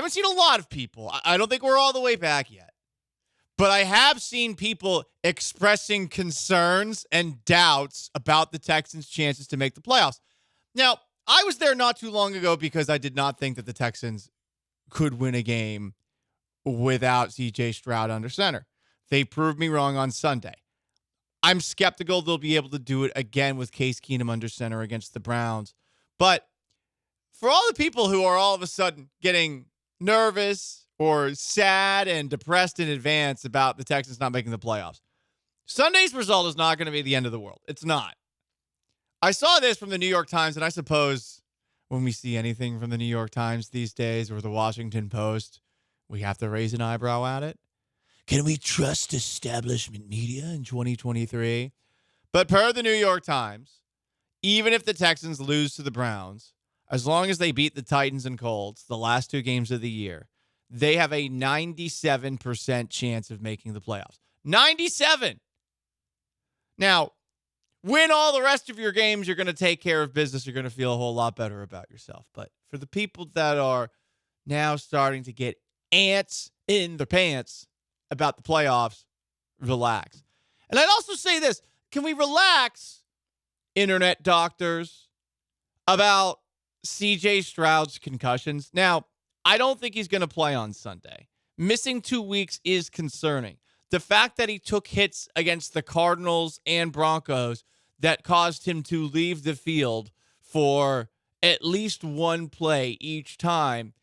haven't seen a lot of people. I don't think we're all the way back yet. But I have seen people expressing concerns and doubts about the Texans' chances to make the playoffs. Now, I was there not too long ago because I did not think that the Texans could win a game without C.J. Stroud under center. They proved me wrong on Sunday. I'm skeptical they'll be able to do it again with Case Keenum under center against the Browns. But for all the people who are all of a sudden getting nervous or sad and depressed in advance about the Texans not making the playoffs, Sunday's result is not going to be the end of the world. It's not. I saw this from the New York Times, and I suppose when we see anything from the New York Times these days or the Washington Post, we have to raise an eyebrow at it. Can we trust establishment media in 2023? But per the New York Times, even if the Texans lose to the Browns, as long as they beat the Titans and Colts the last 2 games of the year, they have a 97% chance of making the playoffs. 97! Now, win all the rest of your games, you're going to take care of business. You're going to feel a whole lot better about yourself. But for the people that are now starting to get ants in their pants about the playoffs, relax. And I'd also say this. Can we relax, internet doctors, about C.J. Stroud's concussions? Now, I don't think he's going to play on Sunday. Missing 2 weeks is concerning. The fact that he took hits against the Cardinals and Broncos that caused him to leave the field for at least one play each time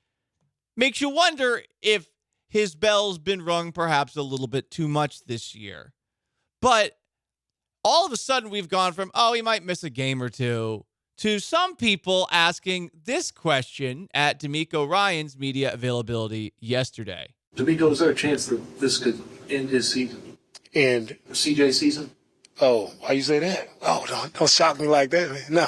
makes you wonder if his bell's been rung perhaps a little bit too much this year. But all of a sudden we've gone from, he might miss a game or two, to some people asking this question at D'Amico Ryan's media availability yesterday. D'Amico, is there a chance that this could end his season? End CJ's season? Oh, why you say that? Oh, don't shock me like that, man. No.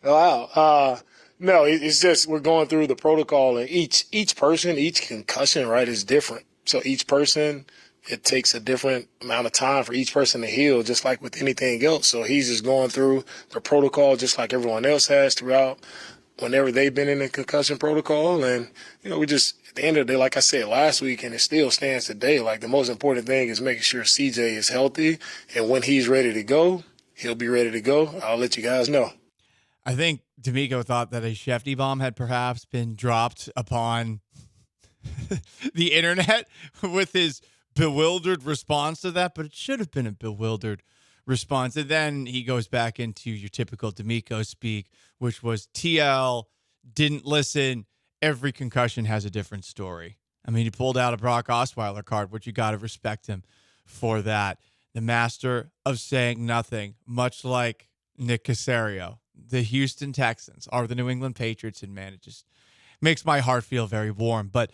Wow. No, it's just we're going through the protocol, and each person, each concussion, right, is different. So each person, it takes a different amount of time for each person to heal, just like with anything else. So he's just going through the protocol just like everyone else has throughout whenever they've been in the concussion protocol. And, we just, at the end of the day, like I said last week, and it still stands today, like the most important thing is making sure CJ is healthy. And when he's ready to go, he'll be ready to go. I'll let you guys know. I think D'Amico thought that a Shefty bomb had perhaps been dropped upon the internet with his bewildered response to that, but it should have been a bewildered response. And then he goes back into your typical D'Amico speak, which was TL, didn't listen. Every concussion has a different story. I mean, he pulled out a Brock Osweiler card, which you got to respect him for that. The master of saying nothing, much like Nick Caserio. The Houston Texans are the New England Patriots, and man, it just makes my heart feel very warm. But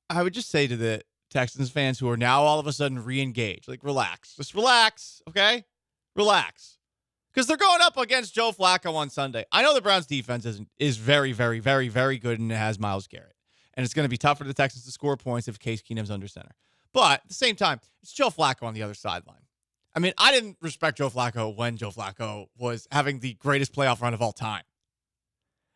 I would just say to the Texans fans who are now all of a sudden re-engaged, like, relax. Just relax, okay? Relax. Because they're going up against Joe Flacco on Sunday. I know the Browns' defense is very, very, very, very good, and it has Myles Garrett. And it's going to be tough for the Texans to score points if Case Keenum's under center. But at the same time, it's Joe Flacco on the other sideline. I mean, I didn't respect Joe Flacco when Joe Flacco was having the greatest playoff run of all time.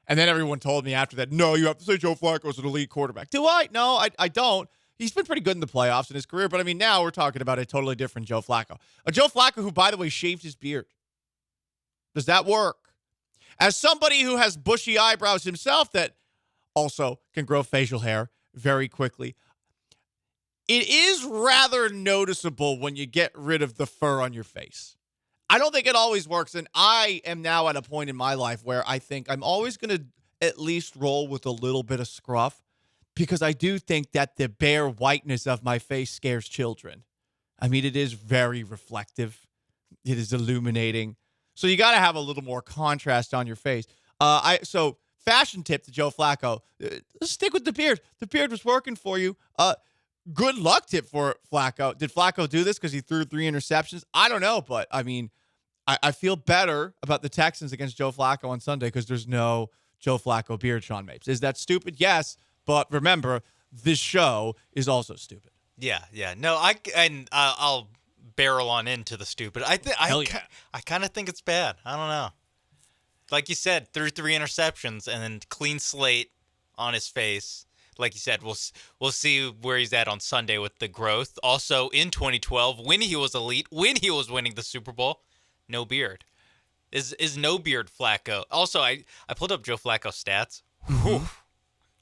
And then everyone told me after that, no, you have to say Joe Flacco's an elite quarterback. Do I? No, I don't. He's been pretty good in the playoffs in his career. But, I mean, now we're talking about a totally different Joe Flacco. A Joe Flacco who, by the way, shaved his beard. Does that work? As somebody who has bushy eyebrows himself that also can grow facial hair very quickly, it is rather noticeable when you get rid of the fur on your face. I don't think it always works, and I am now at a point in my life where I think I'm always going to at least roll with a little bit of scruff because I do think that the bare whiteness of my face scares children. I mean, it is very reflective. It is illuminating. So you got to have a little more contrast on your face. So fashion tip to Joe Flacco, stick with the beard. The beard was working for you. Good luck tip for Flacco. Did Flacco do this because he threw 3 interceptions? I don't know, but I mean, I feel better about the Texans against Joe Flacco on Sunday because there's no Joe Flacco beard, Sean Mapes. Is that stupid? Yes, but remember, this show is also stupid. Yeah. No, I'll barrel on into the stupid. I kind of think it's bad. I don't know. Like you said, threw 3 interceptions and then clean slate on his face. Like you said, we'll see where he's at on Sunday with the growth. Also, in 2012, when he was elite, when he was winning the Super Bowl, no beard. Is no beard Flacco. Also, I pulled up Joe Flacco's stats. Woof.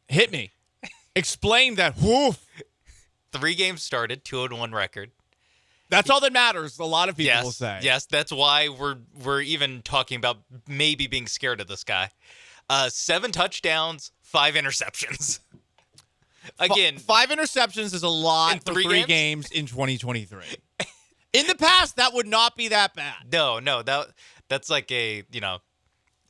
Hit me. Explain that. Woof. 3 games started, 2-1 record. That's all that matters. A lot of people will say. Yes, that's why we're even talking about maybe being scared of this guy. 7 touchdowns, 5 interceptions. Again, 5 interceptions is a lot in for 3 games in 2023. In the past, that would not be that bad. No, that's like a,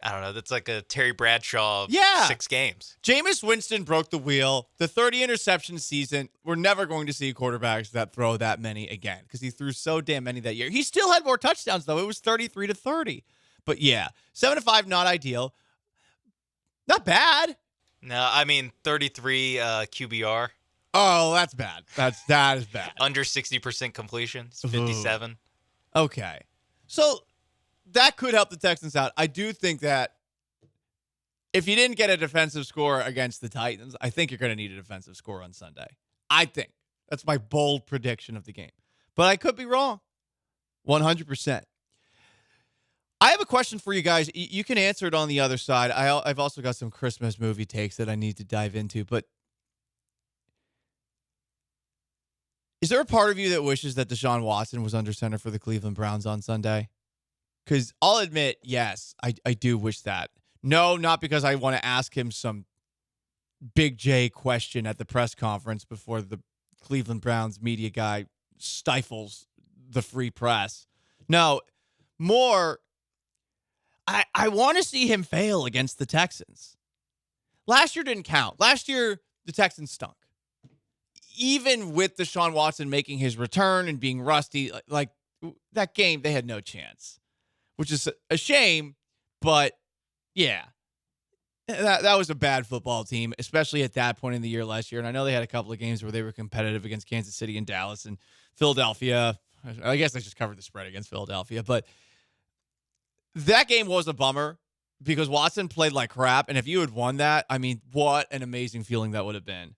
I don't know, that's like a Terry Bradshaw 6 games. Jameis Winston broke the wheel. The 30 interception season, we're never going to see quarterbacks that throw that many again because he threw so damn many that year. He still had more touchdowns, though. It was 33-30. But yeah, 7-5, not ideal. Not bad. No, I mean 33 QBR. Oh, that's bad. That is bad. Under 60% completion. It's 57. Ooh. Okay. So that could help the Texans out. I do think that if you didn't get a defensive score against the Titans, I think you're going to need a defensive score on Sunday. I think. That's my bold prediction of the game. But I could be wrong. 100%. I have a question for you guys. You can answer it on the other side. I've also got some Christmas movie takes that I need to dive into. But is there a part of you that wishes that Deshaun Watson was under center for the Cleveland Browns on Sunday? Because I'll admit, yes, I do wish that. No, not because I want to ask him some Big J question at the press conference before the Cleveland Browns media guy stifles the free press. No, more, I want to see him fail against the Texans. Last year didn't count. Last year, the Texans stunk. Even with Deshaun Watson making his return and being rusty, like that game, they had no chance, which is a shame. But yeah, that was a bad football team, especially at that point in the year last year. And I know they had a couple of games where they were competitive against Kansas City and Dallas and Philadelphia. I guess I just covered the spread against Philadelphia, but that game was a bummer because Watson played like crap. And if you had won that, I mean, what an amazing feeling that would have been.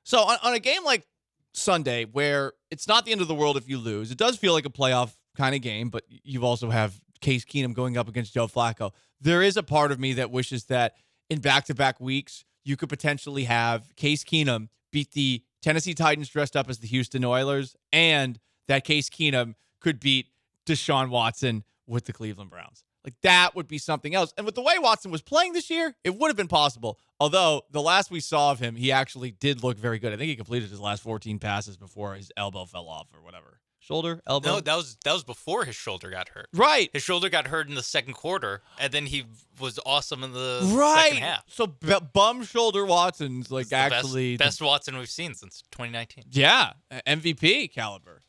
So on a game like Sunday, where it's not the end of the world if you lose, it does feel like a playoff kind of game, but you also have Case Keenum going up against Joe Flacco. There is a part of me that wishes that in back-to-back weeks, you could potentially have Case Keenum beat the Tennessee Titans dressed up as the Houston Oilers, and that Case Keenum could beat Deshaun Watson with the Cleveland Browns. Like, that would be something else. And with the way Watson was playing this year, it would have been possible. Although, the last we saw of him, he actually did look very good. I think he completed his last 14 passes before his elbow fell off or whatever. Shoulder? Elbow? No, that was before his shoulder got hurt. Right. His shoulder got hurt in the second quarter, and then he was awesome in the second half. So, bum shoulder Watson's, like, It's the actually... best Watson we've seen since 2019. Yeah. MVP caliber.